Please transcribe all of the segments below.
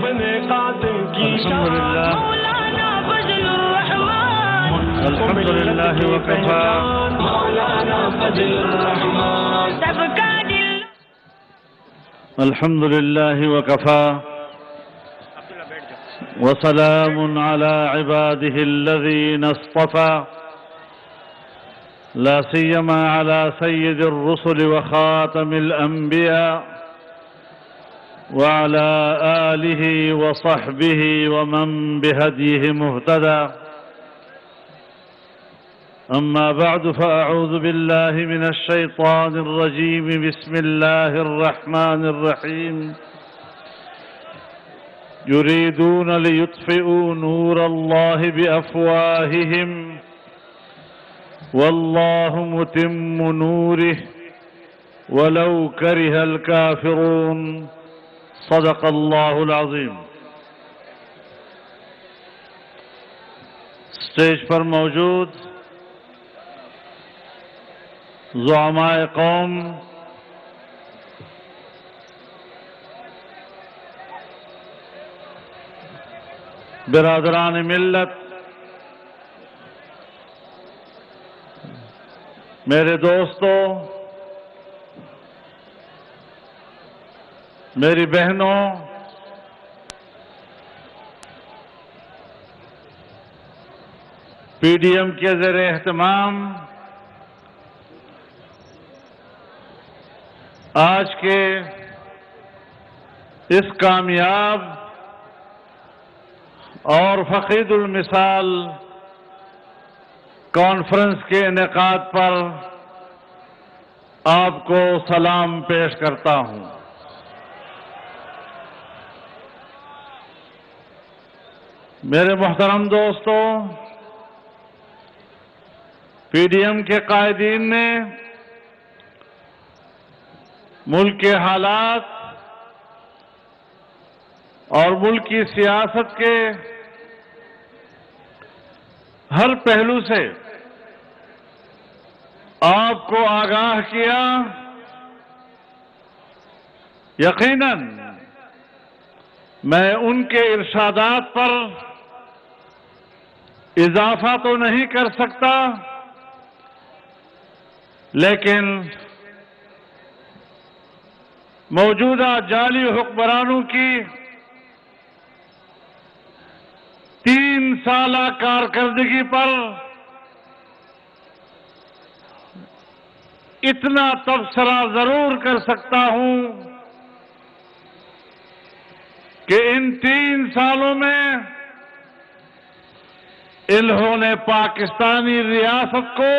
اپنے قاتل کی شان مولانا فضل الرحمان الحمد للہ وکفا مولانا فضل الرحمان سب کا دل الحمد للہ وکفا وسلام على عباده الذين اصطفى لا سيما على سيد الرسل وخاتم الأنبياء وعلى آله وصحبه ومن بهديه مهتدى أما بعد فأعوذ بالله من الشيطان الرجيم بسم الله الرحمن الرحيم يريدون ليطفئوا نور الله بأفواههم والله متم نوره ولو كره الكافرون صدق الله العظيم. اسٹیج پر موجود زعماء قوم، برادران ملت، میرے دوستوں، میری بہنوں، پی ڈی ایم کے زیر اہتمام آج کے اس کامیاب اور فقید المثال کانفرنس کے انعقاد پر آپ کو سلام پیش کرتا ہوں. میرے محترم دوستوں، پی ڈی ایم کے قائدین نے ملک کے حالات اور ملک کی سیاست کے ہر پہلو سے آپ کو آگاہ کیا. یقیناً میں ان کے ارشادات پر اضافہ تو نہیں کر سکتا، لیکن موجودہ جعلی حکمرانوں کی 3 سالہ کارکردگی پر اتنا تبصرہ ضرور کر سکتا ہوں کہ ان 3 سالوں میں انہوں نے پاکستانی ریاست کو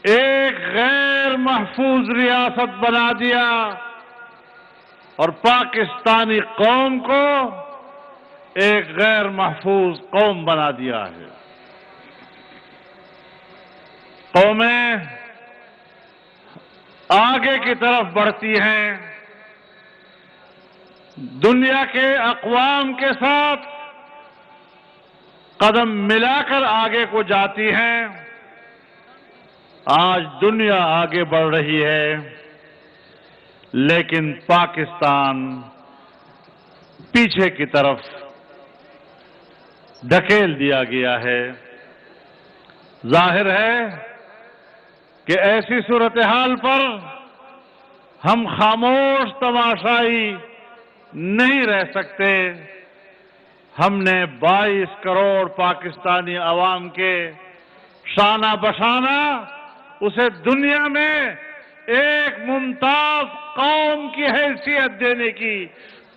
ایک غیر محفوظ ریاست بنا دیا اور پاکستانی قوم کو ایک غیر محفوظ قوم بنا دیا ہے. قومیں آگے کی طرف بڑھتی ہیں، دنیا کے اقوام کے ساتھ قدم ملا کر آگے کو جاتی ہیں. آج دنیا آگے بڑھ رہی ہے، لیکن پاکستان پیچھے کی طرف دھکیل دیا گیا ہے. ظاہر ہے کہ ایسی صورتحال پر ہم خاموش تماشائی نہیں رہ سکتے. ہم نے 22 کروڑ پاکستانی عوام کے شانہ بشانہ اسے دنیا میں ایک ممتاز قوم کی حیثیت دینے کی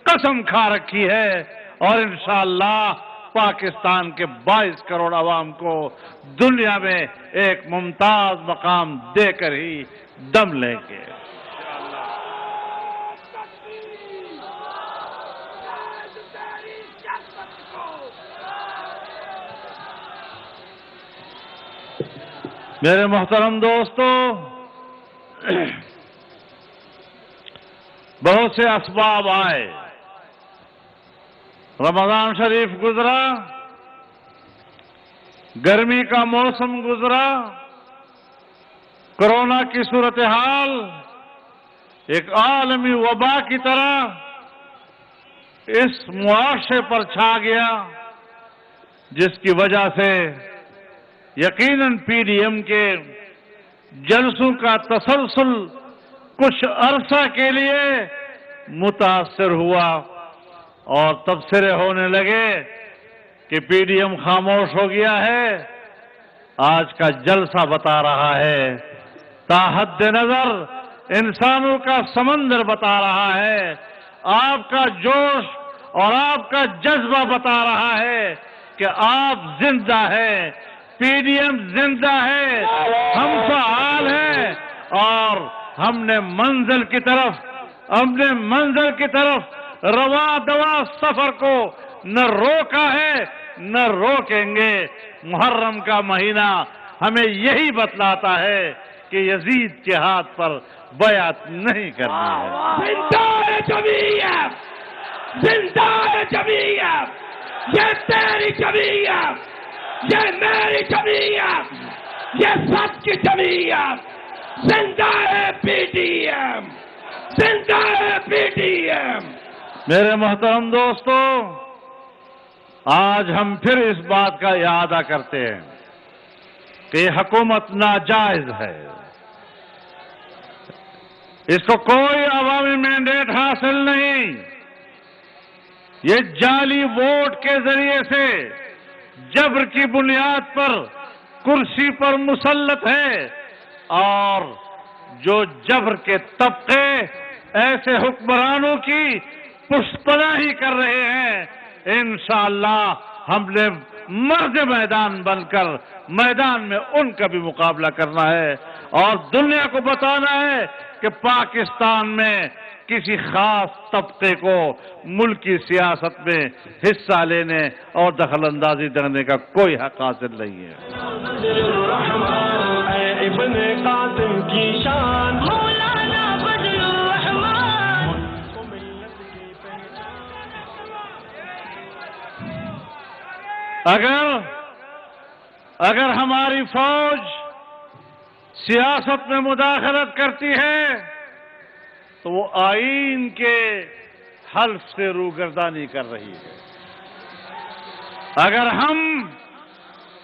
قسم کھا رکھی ہے، اور انشاءاللہ پاکستان کے 22 کروڑ عوام کو دنیا میں ایک ممتاز مقام دے کر ہی دم لیں گے. میرے محترم دوستو، بہت سے اسباب آئے. رمضان شریف گزرا، گرمی کا موسم گزرا، کورونا کی صورتحال ایک عالمی وبا کی طرح اس معاشرے پر چھا گیا جس کی وجہ سے یقیناً پی ڈی ایم کے جلسوں کا تسلسل کچھ عرصہ کے لیے متاثر ہوا اور تبصرے ہونے لگے کہ پی ڈی ایم خاموش ہو گیا ہے. آج کا جلسہ بتا رہا ہے، تاحد نظر انسانوں کا سمندر بتا رہا ہے، آپ کا جوش اور آپ کا جذبہ بتا رہا ہے کہ آپ زندہ ہیں، پی ڈی ایم زندہ ہے، ہم فعال ہیں اور ہم نے منزل کی طرف رواں دواں سفر کو نہ روکا ہے نہ روکیں گے. محرم کا مہینہ ہمیں یہی بتلاتا ہے کہ یزید کے ہاتھ پر بیعت نہیں کرنی ہے. زندہ ہے جمعیت، زندہ ہے جمعیت، یہ تیری جمعیت، یہ میری جمعیت، یہ سب کی جمعیت. زندہ ہے پی ڈی ایم، زندہ ہے پی ڈی ایم. میرے محترم دوستو، آج ہم پھر اس بات کا اعادہ کرتے ہیں کہ یہ حکومت ناجائز ہے. اس کو کوئی عوامی مینڈیٹ حاصل نہیں. یہ جعلی ووٹ کے ذریعے سے جبر کی بنیاد پر کرسی پر مسلط ہے اور جو جبر کے طبقے ایسے حکمرانوں کی پشت پناہی کر رہے ہیں، انشاءاللہ ہم نے مرد میدان بن کر میدان میں ان کا بھی مقابلہ کرنا ہے اور دنیا کو بتانا ہے کہ پاکستان میں کسی خاص طبقے کو ملکی سیاست میں حصہ لینے اور دخل اندازی کرنے کا کوئی حق حاصل نہیں ہے. ابن قاسم کی شان مولانا بدر الرحمان. اگر ہماری فوج سیاست میں مداخلت کرتی ہے تو وہ آئین کے حلف سے روگردانی کر رہی ہے. اگر ہم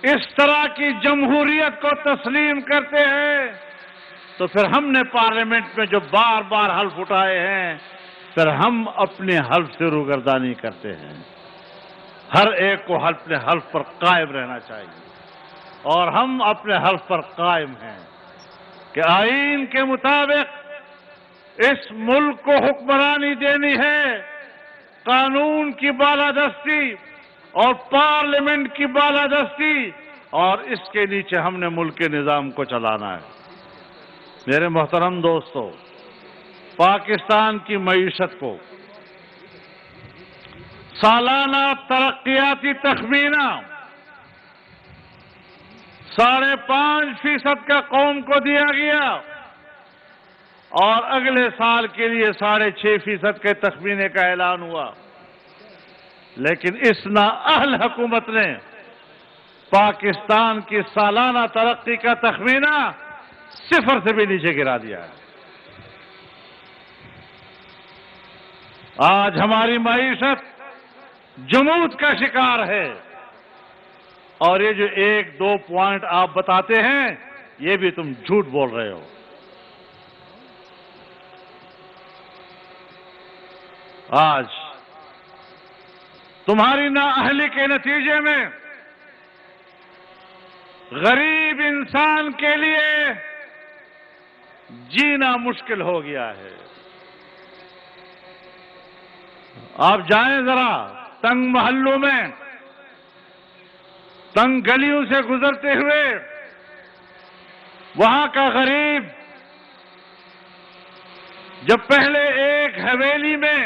اس طرح کی جمہوریت کو تسلیم کرتے ہیں تو پھر ہم نے پارلیمنٹ میں جو بار بار حلف اٹھائے ہیں پھر ہم اپنے حلف سے روگردانی کرتے ہیں. ہر ایک کو اپنے حلف پر قائم رہنا چاہیے اور ہم اپنے حلف پر قائم ہیں کہ آئین کے مطابق اس ملک کو حکمرانی دینی ہے، قانون کی بالادستی اور پارلیمنٹ کی بالادستی، اور اس کے نیچے ہم نے ملک کے نظام کو چلانا ہے. میرے محترم دوستو، پاکستان کی معیشت کو سالانہ ترقیاتی تخمینہ 5.5% کا قوم کو دیا گیا اور اگلے سال کے لیے 6.5% کے تخمینے کا اعلان ہوا، لیکن اس نااہل حکومت نے پاکستان کی سالانہ ترقی کا تخمینہ 0 سے بھی نیچے گرا دیا ہے. آج ہماری معیشت جمود کا شکار ہے اور یہ جو 1-2 پوائنٹ آپ بتاتے ہیں یہ بھی تم جھوٹ بول رہے ہو. آج تمہاری نااہلی کے نتیجے میں غریب انسان کے لیے جینا مشکل ہو گیا ہے. آپ جائیں ذرا تنگ محلوں میں، تنگ گلیوں سے گزرتے ہوئے، وہاں کا غریب جب پہلے ایک حویلی میں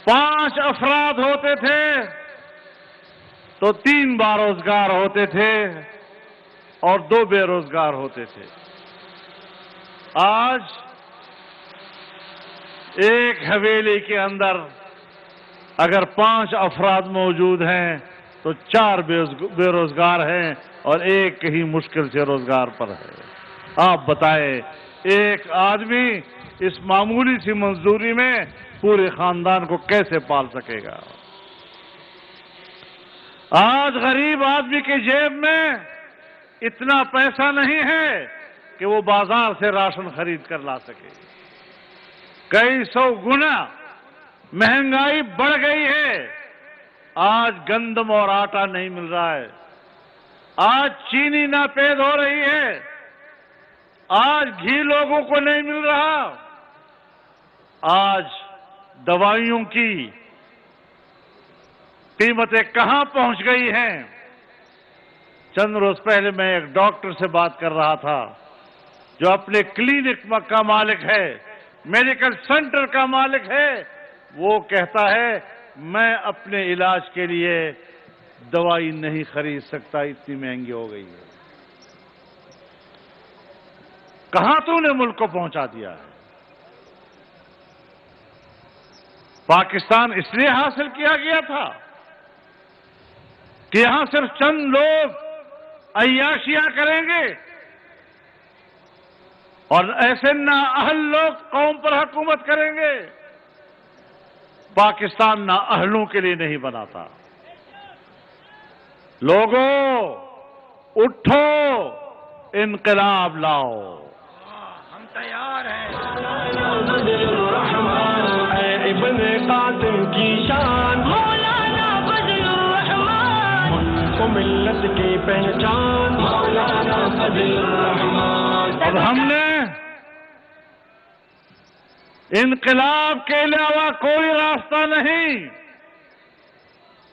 5 افراد ہوتے تھے تو 3 باروزگار ہوتے تھے اور 2 بے روزگار ہوتے تھے. آج ایک حویلی کے اندر اگر 5 افراد موجود ہیں تو 4 بے روزگار ہیں اور ایک ہی مشکل سے روزگار پر ہے. آپ بتائیں، ایک آدمی اس معمولی سی منظوری میں پورے خاندان کو کیسے پال سکے گا؟ آج غریب آدمی کے جیب میں اتنا پیسہ نہیں ہے کہ وہ بازار سے راشن خرید کر لا سکے۔ کئی سو گنا مہنگائی بڑھ گئی ہے۔ آج گندم اور آٹا نہیں مل رہا ہے، آج چینی ناپید ہو رہی ہے، آج گھی لوگوں کو نہیں مل رہا، آج دوائیوں کی قیمتیں کہاں پہنچ گئی ہیں؟ چند روز پہلے میں ایک ڈاکٹر سے بات کر رہا تھا جو اپنے کلینک کا مالک ہے، میڈیکل سینٹر کا مالک ہے۔ وہ کہتا ہے میں اپنے علاج کے لیے دوائی نہیں خرید سکتا، اتنی مہنگی ہو گئی ہے۔ کہاں تو نے ملک کو پہنچا دیا ہے؟ پاکستان اس لیے حاصل کیا گیا تھا کہ یہاں صرف چند لوگ عیاشیاں کریں گے اور ایسے نااہل لوگ قوم پر حکومت کریں گے۔ پاکستان نااہلوں کے لیے نہیں بناتا۔ لوگوں اٹھو، انقلاب لاؤ۔ ہم تیار ہیں۔ اے ابن قاسم کی شان، مولانا فضل الرحمان، کو ملت کی پہچان، مولانا فضل الرحمان۔ اب ہم نے انقلاب کے علاوہ کوئی راستہ نہیں،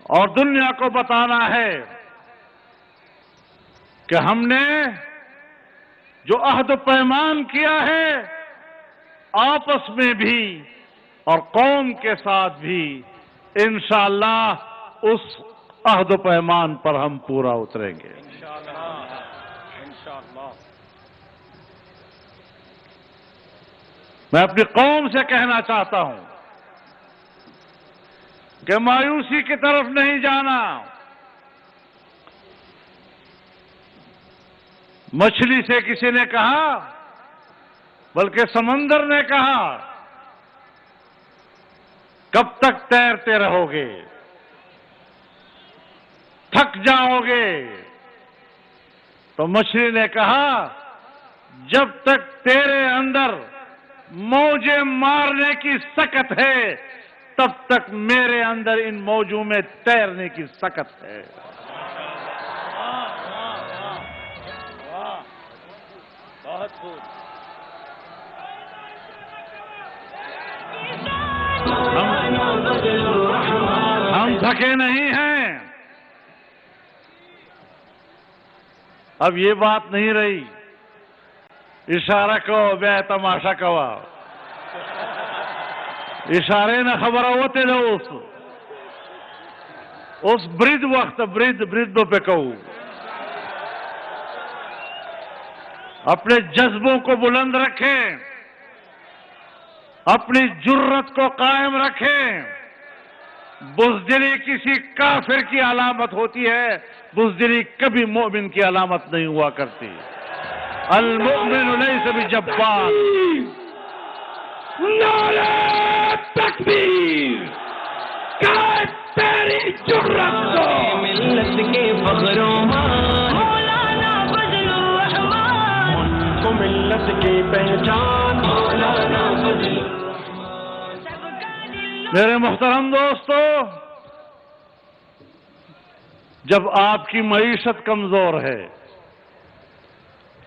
اور دنیا کو بتانا ہے کہ ہم نے جو عہد و پیمان کیا ہے آپس میں بھی اور قوم کے ساتھ بھی، انشاءاللہ اس عہد و پیمان پر ہم پورا اتریں گے۔ میں اپنی قوم سے کہنا چاہتا ہوں کہ مایوسی کی طرف نہیں جانا۔ مچھلی سے کسی نے کہا، بلکہ سمندر نے کہا، کب تک تیرتے رہو گے؟ تھک جاؤ گے؟ تو مچھلی نے کہا، جب تک تیرے اندر موجیں مارنے کی سکت ہے تب تک میرے اندر ان موجوں میں تیرنے کی سکت ہے۔ بہت خوب۔ ہم تھکے نہیں ہیں۔ اب یہ بات نہیں رہی اشارہ کو بے تماشا کوا، اشارے نہ خبر ہوتے نہ اس برد وقت برد پہ کہو۔ اپنے جذبوں کو بلند رکھیں، اپنی جرت کو قائم رکھیں۔ بزدلی کسی کافر کی علامت ہوتی ہے، بزدلی کبھی مومن کی علامت نہیں ہوا کرتی۔ المؤمن لیس بجبار۔ نعرہ تکبیر، کہ تیری جرت کو ملت کے فخروں مولانا فضل الرحمان، کو ملت کی پہچان مولانا فضل الرحمان۔ میرے محترم دوستو، جب آپ کی معیشت کمزور ہے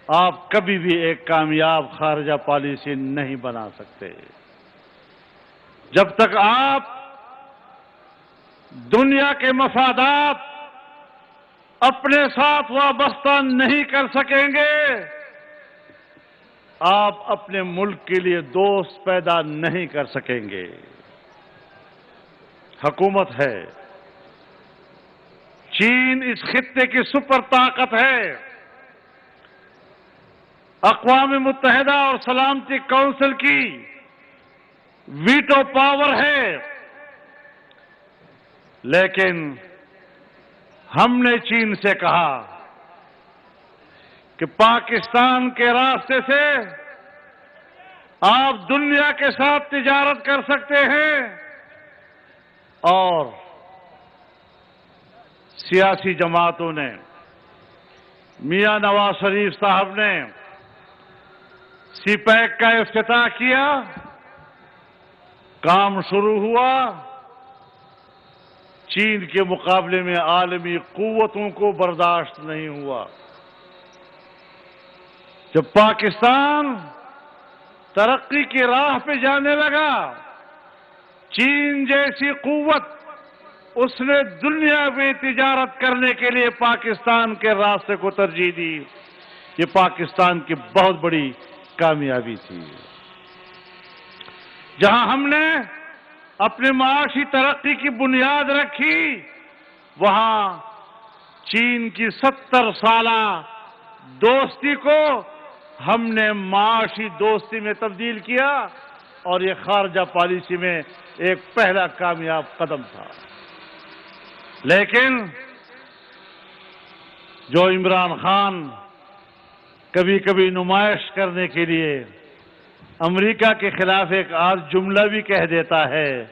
آپ کبھی بھی ایک کامیاب خارجہ پالیسی نہیں بنا سکتے۔ جب تک آپ دنیا کے مفادات اپنے ساتھ وابستہ نہیں کر سکیں گے، آپ اپنے ملک کے لیے دوست پیدا نہیں کر سکیں گے۔ حکومت ہے، چین اس خطے کی سپر طاقت ہے، اقوام متحدہ اور سلامتی کونسل کی ویٹو پاور ہے، لیکن ہم نے چین سے کہا کہ پاکستان کے راستے سے آپ دنیا کے ساتھ تجارت کر سکتے ہیں اور سیاسی جماعتوں نے، میاں نواز شریف صاحب نے سی پیک کا افتتاح کیا، کام شروع ہوا، چین کے مقابلے میں عالمی قوتوں کو برداشت نہیں ہوا۔ جب پاکستان ترقی کی راہ پہ جانے لگا، چین جیسی قوت اس نے دنیا میں تجارت کرنے کے لیے پاکستان کے راستے کو ترجیح دی۔ یہ پاکستان کی بہت بڑی کامیابی تھی۔ جہاں ہم نے اپنے معاشی ترقی کی بنیاد رکھی، وہاں چین کی 70 سالہ دوستی کو ہم نے معاشی دوستی میں تبدیل کیا، اور یہ خارجہ پالیسی میں ایک پہلا کامیاب قدم تھا۔ لیکن جو عمران خان کبھی کبھی نمائش کرنے کے لیے امریکہ کے خلاف ایک آدھ جملہ بھی کہہ دیتا ہے،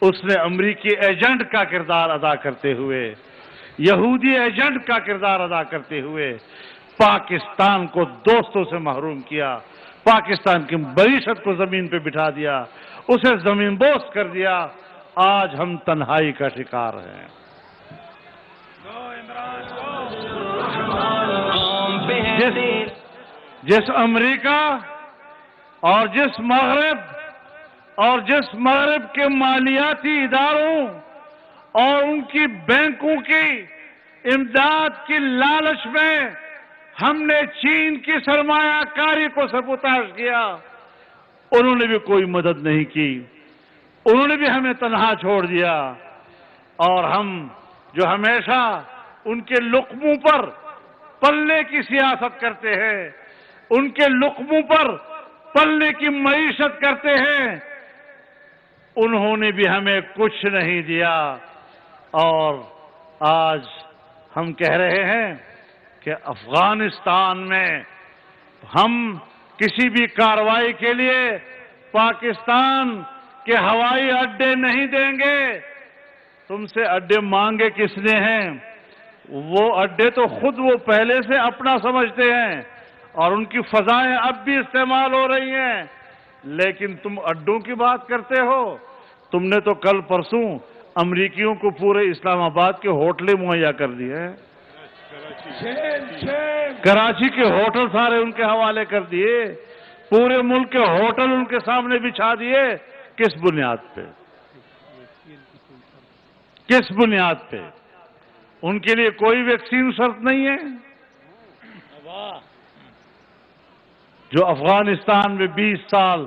اس نے امریکی ایجنٹ کا کردار ادا کرتے ہوئے، یہودی ایجنٹ کا کردار ادا کرتے ہوئے پاکستان کو دوستوں سے محروم کیا، پاکستان کی معیشت کو زمین پہ بٹھا دیا، اسے زمین بوس کر دیا۔ آج ہم تنہائی کا شکار ہیں۔ جس امریکہ اور جس مغرب کے مالیاتی اداروں اور ان کی بینکوں کی امداد کی لالچ میں ہم نے چین کی سرمایہ کاری کو سبوتاژ کیا، انہوں نے بھی کوئی مدد نہیں کی، انہوں نے بھی ہمیں تنہا چھوڑ دیا، اور ہم جو ہمیشہ ان کے لقموں پر پلنے کی سیاست کرتے ہیں، ان کے لقموں پر پلنے کی معیشت کرتے ہیں، انہوں نے بھی ہمیں کچھ نہیں دیا۔ اور آج ہم کہہ رہے ہیں کہ افغانستان میں ہم کسی بھی کارروائی کے لیے پاکستان کے ہوائی اڈے نہیں دیں گے۔ تم سے اڈے مانگے کس نے ہیں؟ وہ اڈے تو خود وہ پہلے سے اپنا سمجھتے ہیں، اور ان کی فضائیں اب بھی استعمال ہو رہی ہیں، لیکن تم اڈوں کی بات کرتے ہو۔ تم نے تو کل پرسوں امریکیوں کو پورے اسلام آباد کے ہوٹلیں مہیا کر دی ہیں، کراچی کے ہوٹل سارے ان کے حوالے کر دیے، پورے ملک کے ہوٹل ان کے سامنے بچھا دیے۔ کس بنیاد پہ؟ کس بنیاد پہ؟ ان کے لیے کوئی ویکسین شرط نہیں ہے؟ جو افغانستان میں 20 سال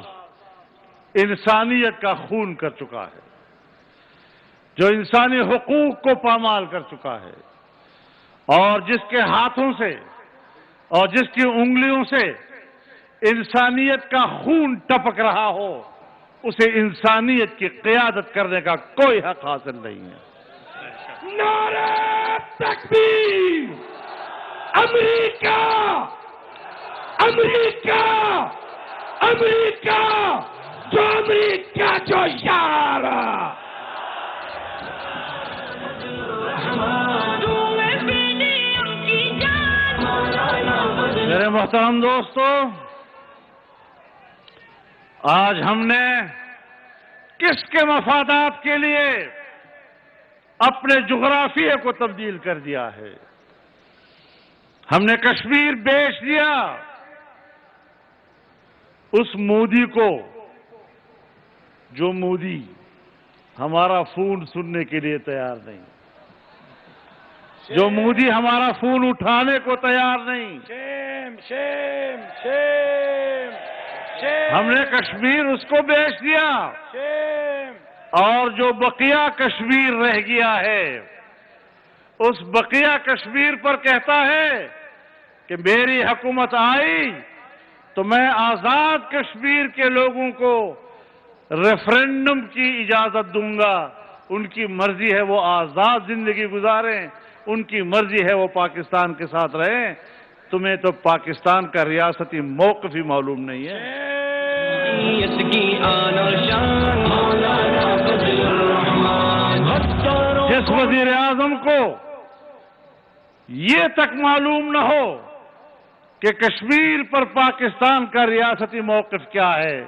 انسانیت کا خون کر چکا ہے، جو انسانی حقوق کو پامال کر چکا ہے، اور جس کے ہاتھوں سے اور جس کی انگلیوں سے انسانیت کا خون ٹپک رہا ہو، اسے انسانیت کی قیادت کرنے کا کوئی حق حاصل نہیں ہے۔ نعرہ تکبیر! امریکہ! امریکہ! امریکہ! جو امریکہ جو یار! میرے محترم دوستو، آج ہم نے کس کے مفادات کے لیے اپنے جغرافیے کو تبدیل کر دیا ہے؟ ہم نے کشمیر بیچ دیا اس مودی کو، جو مودی ہمارا فون سننے کے لیے تیار نہیں، جو مودی ہمارا فون اٹھانے کو تیار نہیں۔ شیم! ہم نے کشمیر اس کو بیچ دیا، اور جو بقیہ کشمیر رہ گیا ہے، اس بقیہ کشمیر پر کہتا ہے کہ میری حکومت آئی تو میں آزاد کشمیر کے لوگوں کو ریفرنڈم کی اجازت دوں گا، ان کی مرضی ہے وہ آزاد زندگی گزاریں، ان کی مرضی ہے وہ پاکستان کے ساتھ رہیں۔ تمہیں تو پاکستان کا ریاستی موقف ہی معلوم نہیں ہے۔ جمعیت کی آن اور شان مولانا فضل الرحمان. جس وزیر اعظم کو یہ تک معلوم نہ ہو کہ کشمیر پر پاکستان کا ریاستی موقف کیا ہے،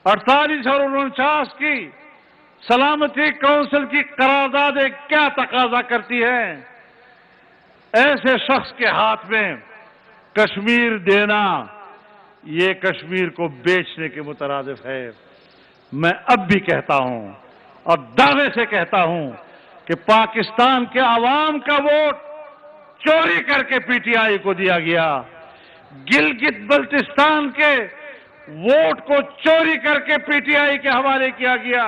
48 اور 49 کی سلامتی کونسل کی قراردادیں کیا تقاضا کرتی ہیں، ایسے شخص کے ہاتھ میں کشمیر دینا یہ کشمیر کو بیچنے کے مترادف ہے. میں اب بھی کہتا ہوں اور دعوے سے کہتا ہوں کہ پاکستان کے عوام کا ووٹ چوری کر کے پی ٹی آئی کو دیا گیا، گلگت بلتستان کے ووٹ کو چوری کر کے پی ٹی آئی کے حوالے کیا گیا،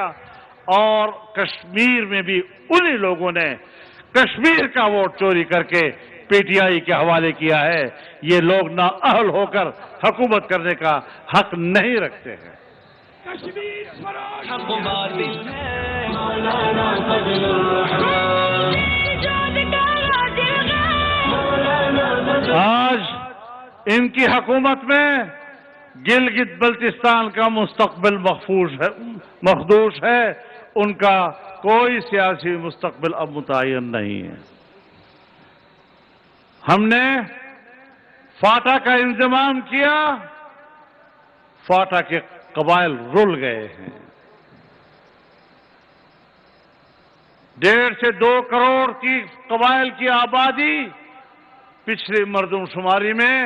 اور کشمیر میں بھی انہی لوگوں نے کشمیر کا ووٹ چوری کر کے پی ٹی آئی کے حوالے کیا ہے. یہ لوگ نااہل ہو کر حکومت کرنے کا حق نہیں رکھتے ہیں. کشمیر فروش حق باطل ہے مولانا فضل الرحمان. آج ان کی حکومت میں گلگت بلتستان کا مستقبل مخدوش ہے، ان کا کوئی سیاسی مستقبل اب متعین نہیں ہے. ہم نے فاٹا کا انضمام کیا، فاٹا کے قبائل رل گئے ہیں. 1.5 سے 2 کروڑ کی قبائل کی آبادی پچھلی مردم شماری میں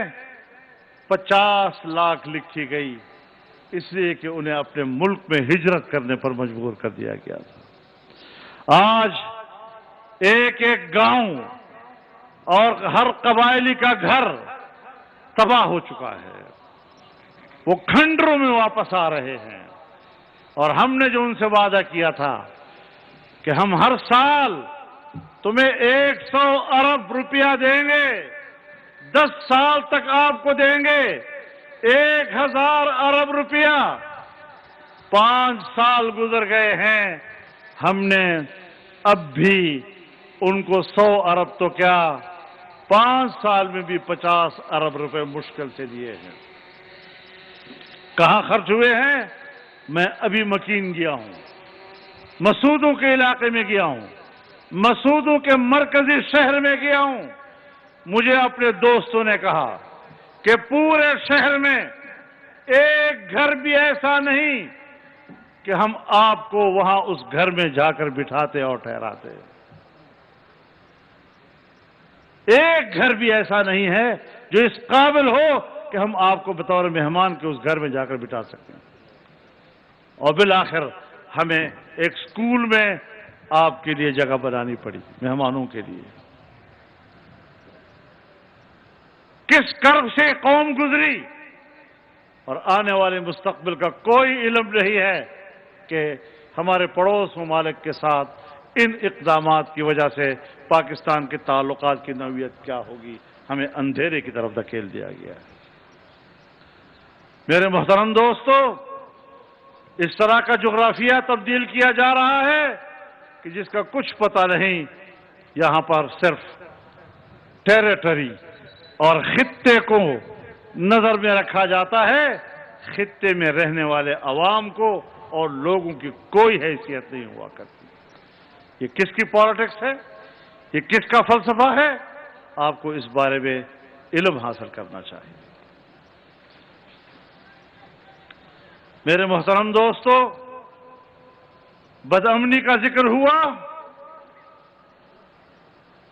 50 لاکھ لکھی گئی، اس لیے کہ انہیں اپنے ملک میں ہجرت کرنے پر مجبور کر دیا گیا تھا. آج ایک ایک گاؤں اور ہر قبائلی کا گھر تباہ ہو چکا ہے، وہ کھنڈروں میں واپس آ رہے ہیں. اور ہم نے جو ان سے وعدہ کیا تھا کہ ہم ہر سال تمہیں 100 ارب روپیہ دیں گے، 10 سال تک آپ کو دیں گے 1000 ارب روپیہ، 5 سال گزر گئے ہیں، ہم نے اب بھی ان کو 100 ارب تو کیا 5 سال میں بھی 50 ارب روپے مشکل سے دیے ہیں. کہاں خرچ ہوئے ہیں؟ میں ابھی مکین گیا ہوں، مسعودوں کے علاقے میں گیا ہوں، مسعودوں کے مرکزی شہر میں گیا ہوں. مجھے اپنے دوستوں نے کہا کہ پورے شہر میں ایک گھر بھی ایسا نہیں کہ ہم آپ کو وہاں اس گھر میں جا کر بٹھاتے اور ٹھہراتے. ایک گھر بھی ایسا نہیں ہے جو اس قابل ہو کہ ہم آپ کو بطور مہمان کے اس گھر میں جا کر بٹھا سکیں. اور بالآخر ہمیں ایک سکول میں آپ کے لیے جگہ بنانی پڑی مہمانوں کے لیے. کس کرب سے قوم گزری، اور آنے والے مستقبل کا کوئی علم نہیں ہے کہ ہمارے پڑوس ممالک کے ساتھ ان اقدامات کی وجہ سے پاکستان کے تعلقات کی نوعیت کیا ہوگی. ہمیں اندھیرے کی طرف دھکیل دیا گیا ہے. میرے محترم دوستو، اس طرح کا جغرافیہ تبدیل کیا جا رہا ہے کہ جس کا کچھ پتہ نہیں. یہاں پر صرف ٹیریٹری اور خطے کو نظر میں رکھا جاتا ہے، خطے میں رہنے والے عوام کو اور لوگوں کی کوئی حیثیت نہیں ہوا کرتی. یہ کس کی پالیٹکس ہے؟ یہ کس کا فلسفہ ہے؟ آپ کو اس بارے میں علم حاصل کرنا چاہیے. میرے محترم دوستو، بدامنی کا ذکر ہوا.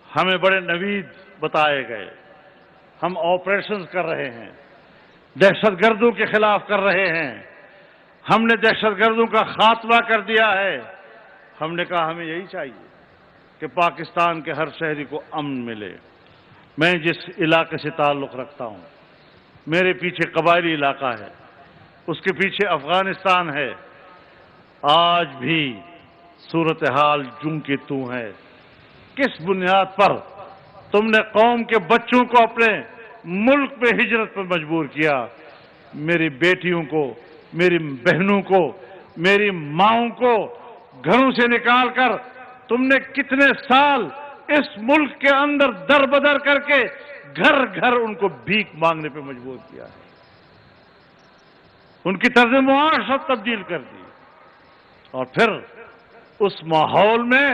ہمیں بڑے نوید بتائے گئے، ہم آپریشنز کر رہے ہیں، دہشت گردوں کے خلاف کر رہے ہیں، ہم نے دہشت گردوں کا خاتمہ کر دیا ہے. ہم نے کہا ہمیں یہی چاہیے کہ پاکستان کے ہر شہری کو امن ملے. میں جس علاقے سے تعلق رکھتا ہوں، میرے پیچھے قبائلی علاقہ ہے، اس کے پیچھے افغانستان ہے. آج بھی صورتحال جوں کی توں ہے. کس بنیاد پر تم نے قوم کے بچوں کو اپنے ملک میں ہجرت پر مجبور کیا؟ میری بیٹیوں کو، میری بہنوں کو، میری ماؤں کو گھروں سے نکال کر تم نے کتنے سال اس ملک کے اندر در بدر کر کے گھر گھر ان کو بھیک مانگنے پہ مجبور کیا ہے. ان کی طرز معاشرت تبدیل کر دی، اور پھر اس ماحول میں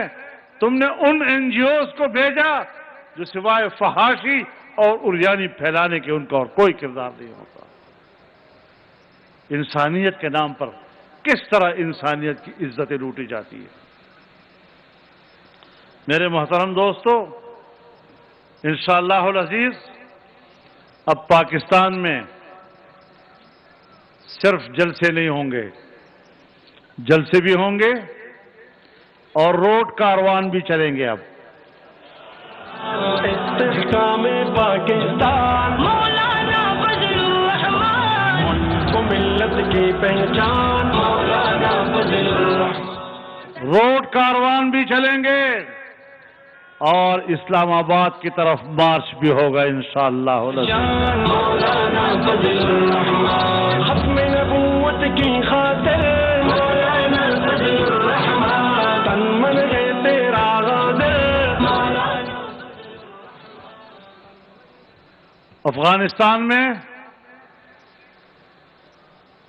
تم نے ان این جی اوز کو بھیجا جو سوائے فحاشی اور عریانی پھیلانے کے ان کا اور کوئی کردار نہیں ہوتا۔ انسانیت کے نام پر کس طرح انسانیت کی عزتیں لوٹی جاتی ہے۔ میرے محترم دوستو، انشاءاللہ العزیز اب پاکستان میں صرف جلسے نہیں ہوں گے، جلسے بھی ہوں گے اور روڈ کاروان بھی چلیں گے۔ اب استحکام پاکستان مولانا فضل الرحمان کو ملت کی پہچان مولانا فضل الرحمان، روڈ کاروان بھی چلیں گے اور اسلام آباد کی طرف مارچ بھی ہوگا انشاءاللہ العزیز۔ مولانا فضل الرحمان ختم نبوت کی خاطر مولانا فضل الرحمان تن من ہے تیرا غادر مولانا۔ افغانستان میں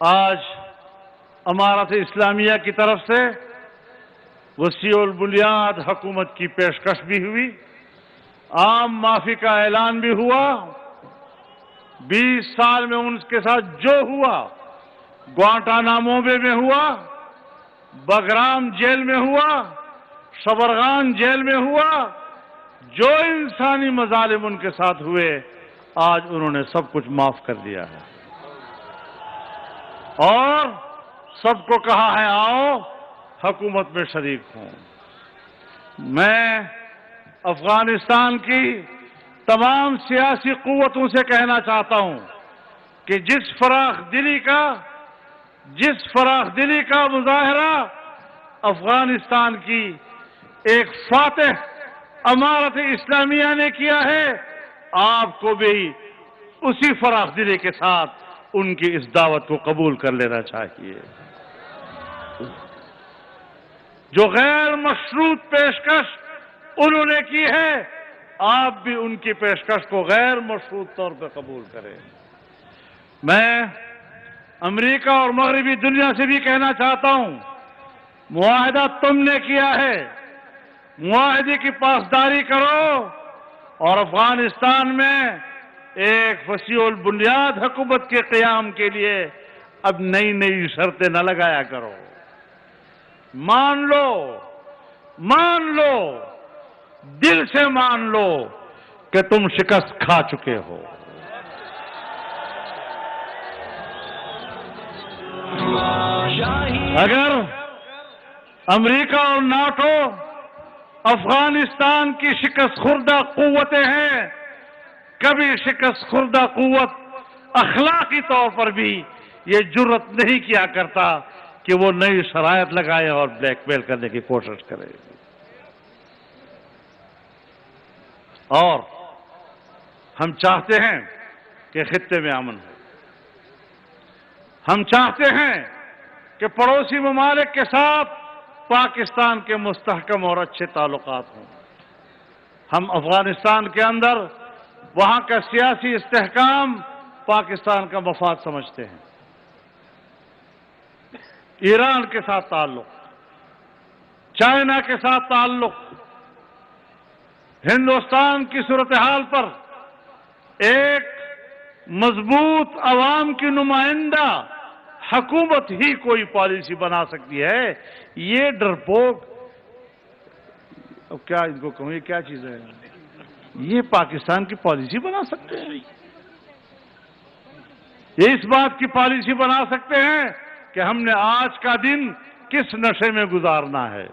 آج امارت اسلامیہ کی طرف سے وسیع البنیاد حکومت کی پیشکش بھی ہوئی، عام معافی کا اعلان بھی ہوا۔ 20 سال میں ان کے ساتھ جو ہوا، گوانٹانامو بے میں ہوا، بگرام جیل میں ہوا، شبرغان جیل میں ہوا، جو انسانی مظالم ان کے ساتھ ہوئے، آج انہوں نے سب کچھ معاف کر دیا ہے اور سب کو کہا ہے آؤ حکومت میں شریک ہوں۔ میں افغانستان کی تمام سیاسی قوتوں سے کہنا چاہتا ہوں کہ جس فراخ دلی کا مظاہرہ افغانستان کی ایک فاتح امارت اسلامیہ نے کیا ہے، آپ کو بھی اسی فراخ دلی کے ساتھ ان کی اس دعوت کو قبول کر لینا چاہیے۔ جو غیر مشروط پیشکش انہوں نے کی ہے، آپ بھی ان کی پیشکش کو غیر مشروط طور پہ قبول کریں۔ میں امریکہ اور مغربی دنیا سے بھی کہنا چاہتا ہوں، معاہدہ تم نے کیا ہے، معاہدے کی پاسداری کرو اور افغانستان میں ایک وسیع البنیاد حکومت کے قیام کے لیے اب نئی شرطیں نہ لگایا کرو۔ مان لو، دل سے مان لو کہ تم شکست کھا چکے ہو۔ اگر امریکہ اور ناٹو افغانستان کی شکست خوردہ قوتیں ہیں، کبھی شکست خوردہ قوت اخلاقی طور پر بھی یہ جرت نہیں کیا کرتا کہ وہ نئی شرائط لگائے اور بلیک میل کرنے کی کوشش کرے۔ اور ہم چاہتے ہیں کہ خطے میں امن ہو، ہم چاہتے ہیں کہ پڑوسی ممالک کے ساتھ پاکستان کے مستحکم اور اچھے تعلقات ہوں۔ ہم افغانستان کے اندر وہاں کا سیاسی استحکام پاکستان کا مفاد سمجھتے ہیں۔ ایران کے ساتھ تعلق، چائنا کے ساتھ تعلق، ہندوستان کی صورتحال پر ایک مضبوط عوام کی نمائندہ حکومت ہی کوئی پالیسی بنا سکتی ہے۔ یہ ڈرپوک، اب کیا ان کو کہوں، یہ کیا چیز ہے؟ یہ پاکستان کی پالیسی بنا سکتے ہیں؟ یہ اس بات کی پالیسی بنا سکتے ہیں کہ ہم نے آج کا دن کس نشے میں گزارنا ہے؟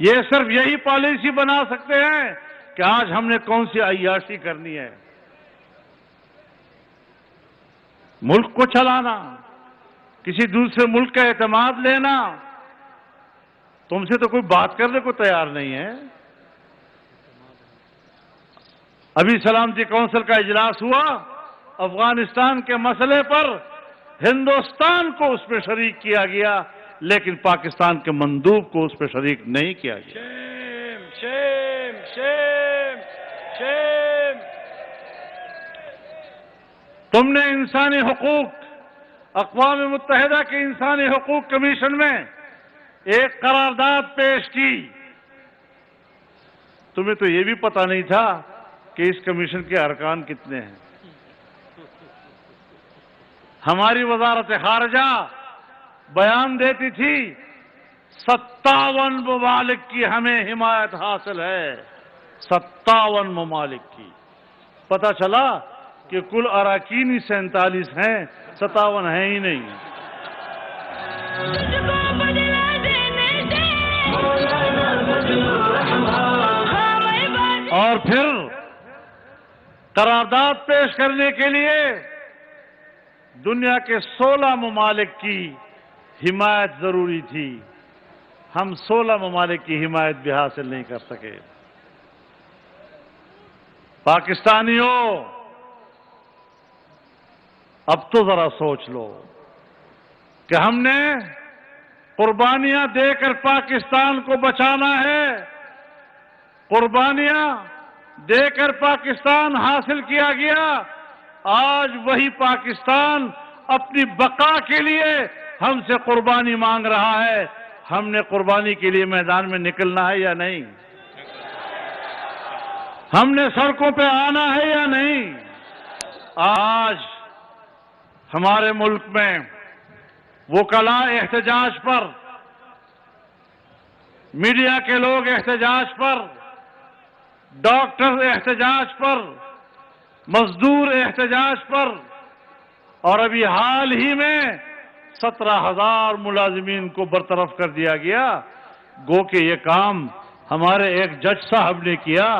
یہ صرف یہی پالیسی بنا سکتے ہیں کہ آج ہم نے کون سی عیاشی کرنی ہے۔ ملک کو چلانا، کسی دوسرے ملک کا اعتماد لینا، تم سے تو کوئی بات کرنے کو تیار نہیں ہے۔ ابھی سلامتی کونسل کا اجلاس ہوا، افغانستان کے مسئلے پر ہندوستان کو اس میں شریک کیا گیا، لیکن پاکستان کے مندوب کو اس پہ شریک نہیں کیا گیا۔ تم نے انسانی حقوق اقوام متحدہ کے انسانی حقوق کمیشن میں ایک قرارداد پیش کی. تمہیں تو یہ بھی پتہ نہیں تھا کہ اس کمیشن کے ارکان کتنے ہیں. ہماری وزارت خارجہ بیان دیتی تھی 57 ممالک کی ہمیں حمایت حاصل ہے. 57 ممالک کی. پتہ چلا کہ کل اراکین ہی 47 ہیں، 57 ہیں ہی نہیں. اور پھر قرارداد پیش کرنے کے لیے دنیا کے 16 ممالک کی حمایت ضروری تھی. ہم 16 ممالک کی حمایت بھی حاصل نہیں کر سکے. پاکستانیوں، اب تو ذرا سوچ لو کہ ہم نے قربانیاں دے کر پاکستان کو بچانا ہے. قربانیاں دے کر پاکستان حاصل کیا گیا. آج وہی پاکستان اپنی بقا کے لیے ہم سے قربانی مانگ رہا ہے. ہم نے قربانی کے لیے میدان میں نکلنا ہے یا نہیں؟ ہم نے سڑکوں پہ آنا ہے یا نہیں؟ آج ہمارے ملک میں وکلاء احتجاج پر، میڈیا کے لوگ احتجاج پر، ڈاکٹر احتجاج پر، مزدور احتجاج پر، اور ابھی حال ہی میں 17,000 ملازمین کو برطرف کر دیا گیا. گو کہ یہ کام ہمارے ایک جج صاحب نے کیا.